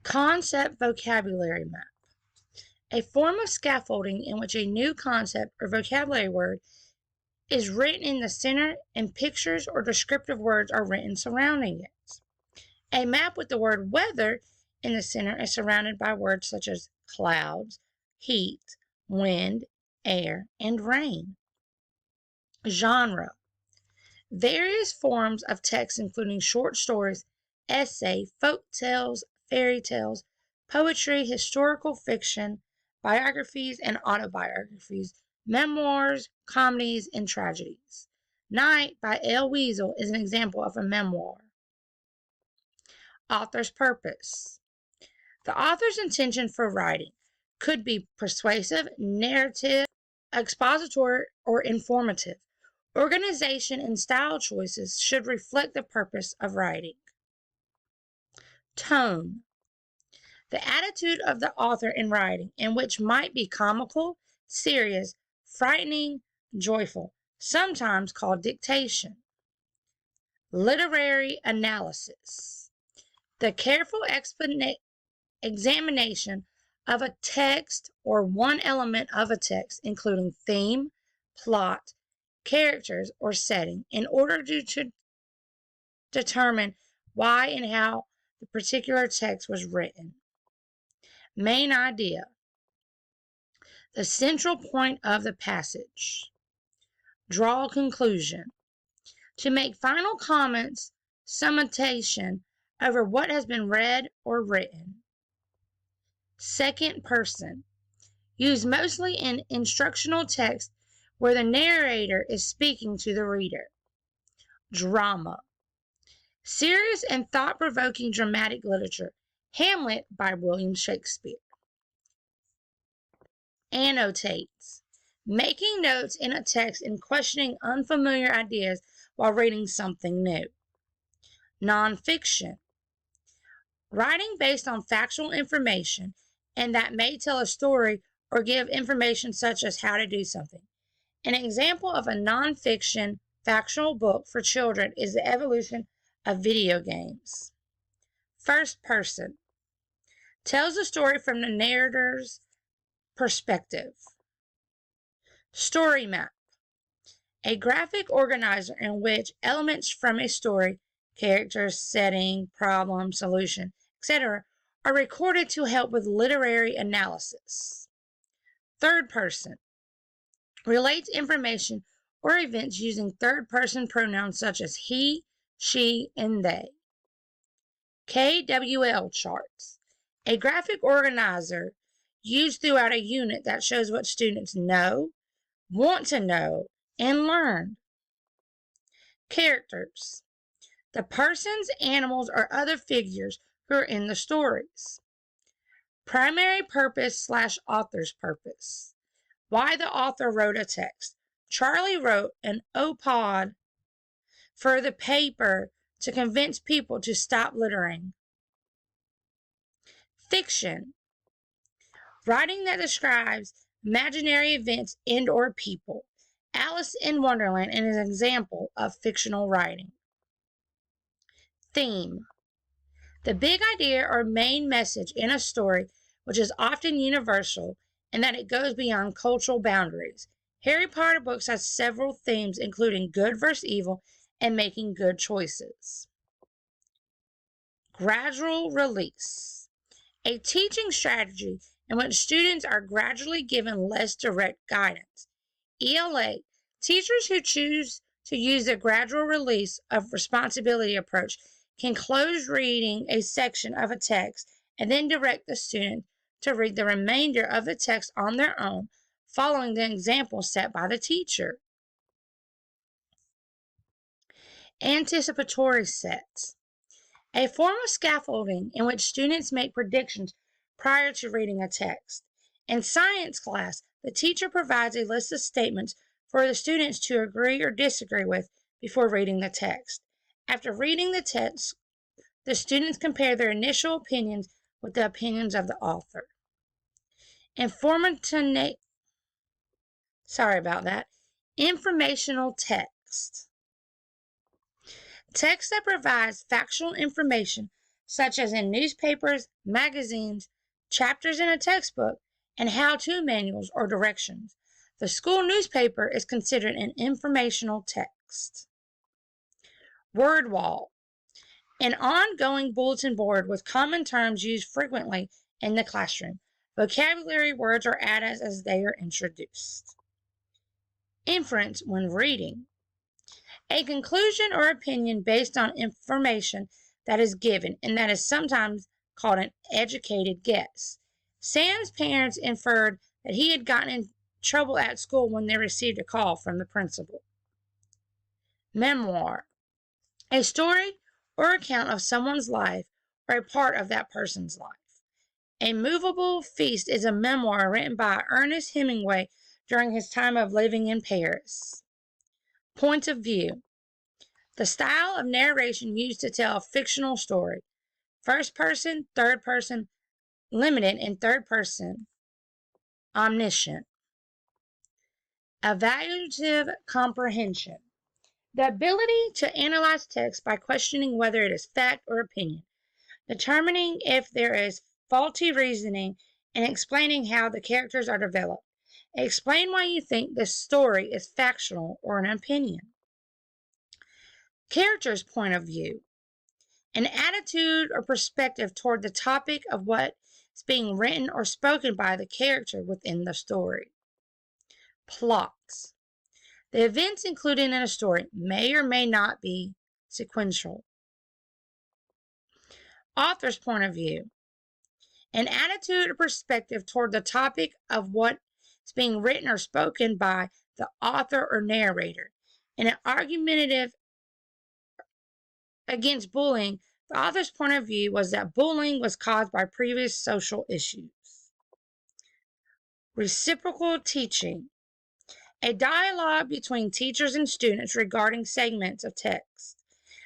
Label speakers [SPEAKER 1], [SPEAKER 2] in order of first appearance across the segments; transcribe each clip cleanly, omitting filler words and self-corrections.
[SPEAKER 1] Concept vocabulary map. A form of scaffolding in which a new concept or vocabulary word is written in the center and pictures or descriptive words are written surrounding it. A map with the word weather in the center is surrounded by words such as clouds, heat, wind, air, and rain. Genre. Various forms of text including short stories, essay, folk tales, fairy tales, poetry, historical fiction, biographies and autobiographies, memoirs, comedies, and tragedies. Night by L. Weasel is an example of a memoir. Author's purpose. The author's intention for writing could be persuasive, narrative, expository, or informative. Organization and style choices should reflect the purpose of writing. Tone. The attitude of the author in writing, in which might be comical, serious, frightening, joyful, sometimes called dictation. Literary analysis. The careful examination of a text or one element of a text, including theme, plot, characters, or setting, in order to determine why and how the particular text was written. Main idea. The central point of the passage. Draw a conclusion. To make final comments, summation over what has been read or written. Second person. Used mostly in instructional text where the narrator is speaking to the reader. Drama. Serious and thought-provoking dramatic literature. Hamlet by William Shakespeare. Annotates. Making notes in a text and questioning unfamiliar ideas while reading something new. Nonfiction. Writing based on factual information and that may tell a story or give information such as how to do something. An example of a nonfiction factual book for children is The Evolution of Video Games. First person. Tells the story from the narrator's perspective. Story map. A graphic organizer in which elements from a story, characters, setting, problem, solution, etc., are recorded to help with literary analysis. Third person. Relates information or events using third-person pronouns such as he, she, and they. KWL charts. A graphic organizer used throughout a unit that shows what students know, want to know, and learn. Characters. The persons, animals, or other figures who are in the stories. Primary purpose / author's purpose. Why the author wrote a text. Charlie wrote an op-ed for the paper to convince people to stop littering. Fiction. Writing that describes imaginary events and or people. Alice in Wonderland is an example of fictional writing. Theme. The big idea or main message in a story which is often universal and that it goes beyond cultural boundaries. Harry Potter books has several themes including good versus evil and making good choices. Gradual release. A teaching strategy in which students are gradually given less direct guidance. ELA. Teachers who choose to use the gradual release of responsibility approach can close reading a section of a text and then direct the student to read the remainder of the text on their own, following the example set by the teacher. Anticipatory sets. A form of scaffolding in which students make predictions prior to reading a text. In science class, the teacher provides a list of statements for the students to agree or disagree with before reading the text. After reading the text, the students compare their initial opinions with the opinions of the author. Informational text. Text that provides factual information such as in newspapers, magazines, chapters in a textbook, and how-to manuals or directions. The school newspaper is considered an informational text. Word wall. An ongoing bulletin board with common terms used frequently in the classroom. Vocabulary words are added as they are introduced. Inference when reading. A conclusion or opinion based on information that is given, and that is sometimes called an educated guess. Sam's parents inferred that he had gotten in trouble at school when they received a call from the principal. Memoir. A story or account of someone's life or a part of that person's life. A Movable Feast is a memoir written by Ernest Hemingway during his time of living in Paris. Point of view. The style of narration used to tell a fictional story. First person, third person, limited, and third person, omniscient. Evaluative comprehension. The ability to analyze text by questioning whether it is fact or opinion, determining if there is faulty reasoning, and explaining how the characters are developed. Explain why you think this story is factual or an opinion. Character's point of view. An attitude or perspective toward the topic of what is being written or spoken by the character within the story. Plots. The events included in a story may or may not be sequential. Author's point of view. An attitude or perspective toward the topic of what is being written or spoken by the author or narrator. In an argumentative against bullying, the author's point of view was that bullying was caused by previous social issues. Reciprocal teaching. A dialogue between teachers and students regarding segments of text.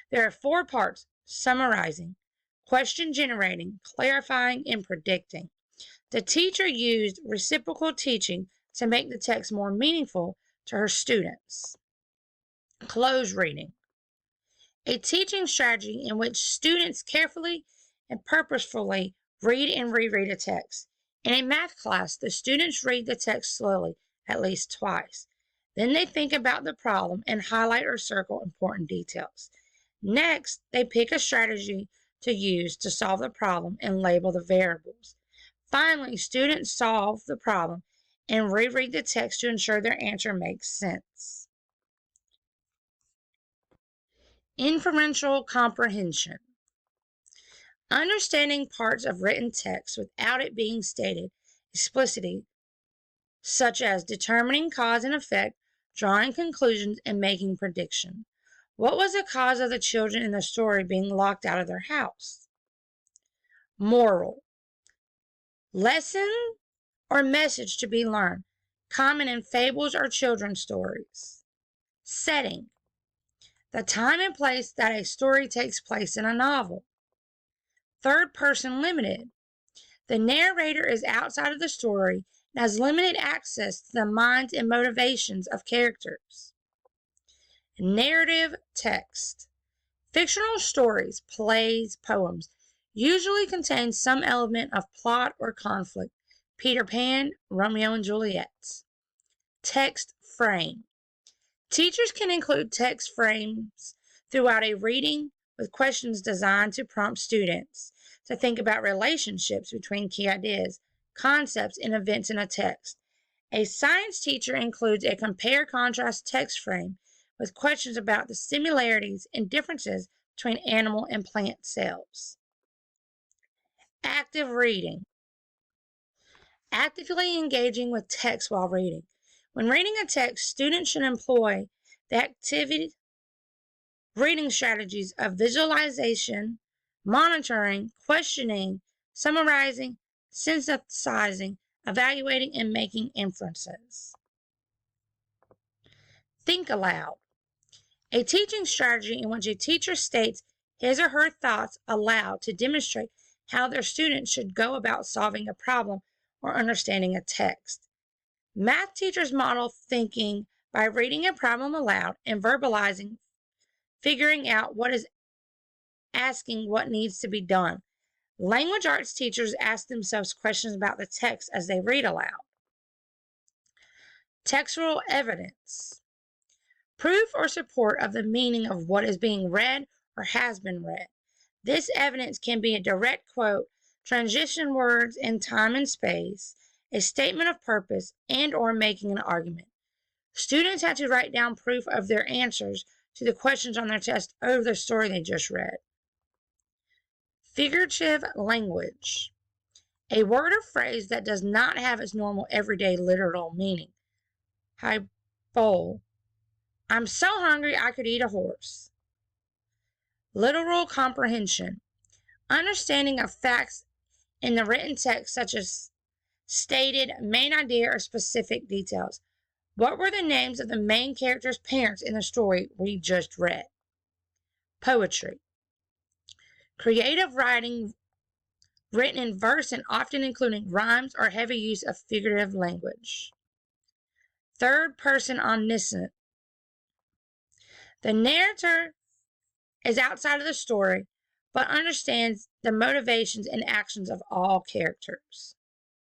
[SPEAKER 1] There are 4 parts: summarizing, question generating, clarifying, and predicting. The teacher used reciprocal teaching to make the text more meaningful to her students. Close reading. A teaching strategy in which students carefully and purposefully read and reread a text. In a math class, the students read the text slowly, at least twice. Then they think about the problem and highlight or circle important details. Next, they pick a strategy to use to solve the problem and label the variables. Finally, students solve the problem and reread the text to ensure their answer makes sense. Inferential comprehension. Understanding parts of written text without it being stated explicitly, such as determining cause and effect, drawing conclusions, and making predictions. What was the cause of the children in the story being locked out of their house? Moral. Lesson or message to be learned, common in fables or children's stories. Setting. The time and place that a story takes place in a novel. Third person limited. The narrator is outside of the story and has limited access to the minds and motivations of characters. Narrative text. Fictional stories, plays, poems usually contain some element of plot or conflict. Peter Pan, Romeo and Juliet. Text frame. Teachers can include text frames throughout a reading with questions designed to prompt students to think about relationships between key ideas, concepts, and events in a text. A science teacher includes a compare-contrast text frame with questions about the similarities and differences between animal and plant cells. Active reading. Actively engaging with text while reading. When reading a text, students should employ the activity reading strategies of visualization, monitoring, questioning, summarizing, synthesizing, evaluating, and making inferences. Think aloud. A teaching strategy in which a teacher states his or her thoughts aloud to demonstrate how their students should go about solving a problem or understanding a text. Math teachers model thinking by reading a problem aloud and verbalizing, figuring out what is asking what needs to be done. Language arts teachers ask themselves questions about the text as they read aloud. Textual evidence. Proof or support of the meaning of what is being read or has been read. This evidence can be a direct quote, transition words in time and space, a statement of purpose, and or making an argument. Students have to write down proof of their answers to the questions on their test over the story they just read. Figurative language. A word or phrase that does not have its normal everyday literal meaning. Hyperbole. I'm so hungry I could eat a horse. Literal comprehension. Understanding of facts in the written text, such as stated main idea or specific details. What were the names of the main character's parents in the story we just read? Poetry. Creative writing written in verse and often including rhymes or heavy use of figurative language. Third person omniscient. The narrator is outside of the story, but understands the motivations and actions of all characters.